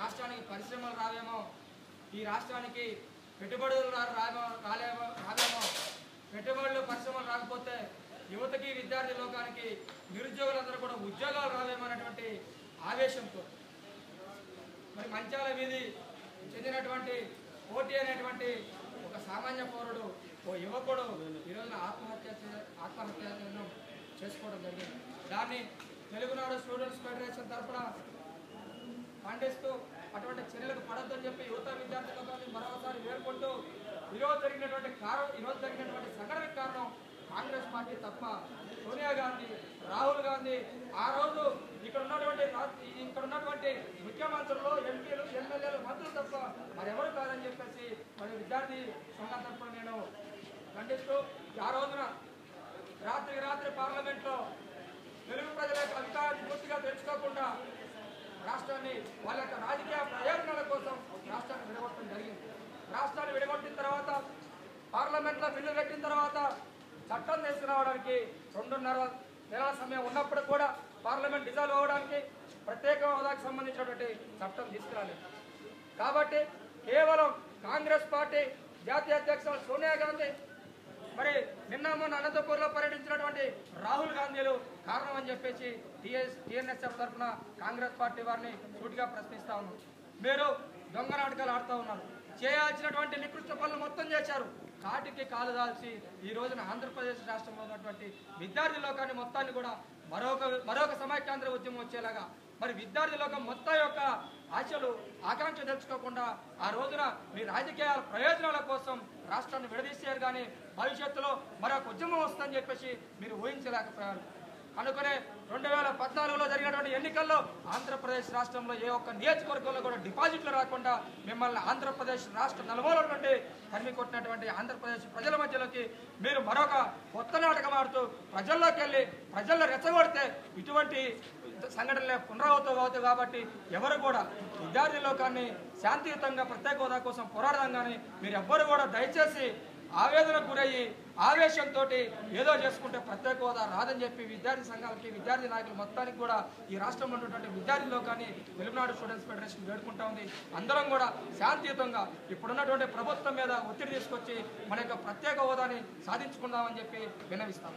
రాష్ట్రానికి పరిశ్రమలు రావేమో, ఈ రాష్ట్రానికి పెట్టుబడులు రావేమో, పెట్టుబడులు పరిశ్రమలు రాకపోతే యువతకి విద్యార్థి లోకానికి నిరుద్యోగులందరూ కూడా ఉద్యోగాలు రావేమో అనేటువంటి ఆవేశంతో మరి మంచాల వీధి చెందినటువంటి పోటీ అనేటువంటి ఒక సామాన్య పౌరుడు, ఓ యువకుడు ఈరోజున ఆత్మహత్య చేసుకోవడం జరిగింది. దాన్ని తెలుగునాడు స్టూడెంట్స్ ఫెడరేషన్ తరఫున ఖండిస్తూ అటువంటి చర్యలకు పడొద్దని చెప్పి యువత విద్యార్థి లోకాన్ని మరోసారి వేడుకుంటూ ఈరోజు జరిగినటువంటి సంఘటనకు కారణం కాంగ్రెస్ పార్టీ తప్ప సోనియా గాంధీ, రాహుల్ గాంధీ ఆ రోజు ఇక్కడ ఉన్నటువంటి ముఖ్యమంత్రులు, ఎంపీలు, ఎమ్మెల్యేలు, మంత్రులు తప్ప మరెవరు కాదని చెప్పేసి మరి విద్యార్థి సంఘం తరఫున నేను ఖండిస్తూ ఆ రోజున రాత్రి పార్లమెంట్లో తెలుగు ప్రజల యొక్క అధికారాన్ని పూర్తిగా తెచ్చుకోకుండా రాష్ట్రాన్ని వాళ్ళ యొక్క రాజకీయ ప్రయోజనాల కోసం రాష్ట్రాన్ని విడగొట్టడం జరిగింది. రాష్ట్రాన్ని విడగొట్టిన తర్వాత పార్లమెంట్లో బిల్లు పెట్టిన తర్వాత చట్టం తీసుకురావడానికి 2.5 నెలల సమయం ఉన్నప్పుడు కూడా పార్లమెంట్ డిజాల్వ్ అవ్వడానికి ప్రత్యేక హోదాకు సంబంధించినటువంటి చట్టం తీసుకురాలేదు. కాబట్టి కేవలం కాంగ్రెస్ పార్టీ జాతీయ అధ్యక్షులు సోనియా గాంధీ, మరి నిన్న మొన్న అనంతపూర్లో పర్యటించినటువంటి రాహుల్ గాంధీలు కారణం అని చెప్పేసి టీఎన్ఎస్ఎఫ్ తరఫున కాంగ్రెస్ పార్టీ వారిని సూటిగా ప్రశ్నిస్తా ఉన్నాం. మీరు దొంగ నాటకాలు ఆడుతూ ఉన్నారు. చేయాల్సినటువంటి నికృష్ట పనులు మొత్తం చేశారు. కాటికి కాలు దాల్చి ఈ రోజున ఆంధ్రప్రదేశ్ రాష్ట్రంలో ఉన్నటువంటి విద్యార్థి లోకాన్ని మొత్తాన్ని కూడా మరొక సమైక్యాంధ్ర ఉద్యమం వచ్చేలాగా మరి విద్యార్థి లోకం మొత్తం యొక్క ఆశలు ఆకాంక్ష తెలుసుకోకుండా ఆ రోజున మీ రాజకీయ ప్రయోజనాల కోసం రాష్ట్రాన్ని విడదీశారు. కానీ భవిష్యత్తులో మరొక ఉద్యమం వస్తుందని చెప్పేసి మీరు ఊహించలేకపోయారు. అనుకునే 2014లో జరిగినటువంటి ఎన్నికల్లో ఆంధ్రప్రదేశ్ రాష్ట్రంలో ఏ ఒక్క నియోజకవర్గంలో కూడా డిపాజిట్లు రాకుండా మిమ్మల్ని ఆంధ్రప్రదేశ్ రాష్ట్ర నలుమూల నుండి తరిమి కొట్టినటువంటి ఆంధ్రప్రదేశ్ ప్రజల మధ్యలోకి మీరు మరొక కొత్త నాటకం ఆడుతూ ప్రజల్లోకి వెళ్ళి ప్రజల్లో రెచ్చగొడితే ఇటువంటి సంఘటనలే పునరావృతం అవుతాయి. కాబట్టి ఎవరు కూడా విద్యార్థి లోకాన్ని శాంతియుతంగా ప్రత్యేక హోదా కోసం పోరాడదాం. కానీ మీరు ఎవ్వరు కూడా దయచేసి ఆవేదనకు గురయ్యి ఆవేశంతో ఏదో చేసుకుంటే ప్రత్యేక హోదా రాదని చెప్పి విద్యార్థి సంఘాలకి, విద్యార్థి నాయకులు మొత్తానికి కూడా ఈ రాష్ట్రంలో ఉన్నటువంటి విద్యార్థి లోకాన్ని తెలుగునాడు స్టూడెంట్స్ ఫెడరేషన్ వేడుకుంటా ఉంది. అందరం కూడా శాంతియుతంగా ఇప్పుడున్నటువంటి ప్రభుత్వం మీద ఒత్తిడి తీసుకొచ్చి మన యొక్క ప్రత్యేక హోదాని సాధించుకుందామని చెప్పి విన్నవిస్తాం.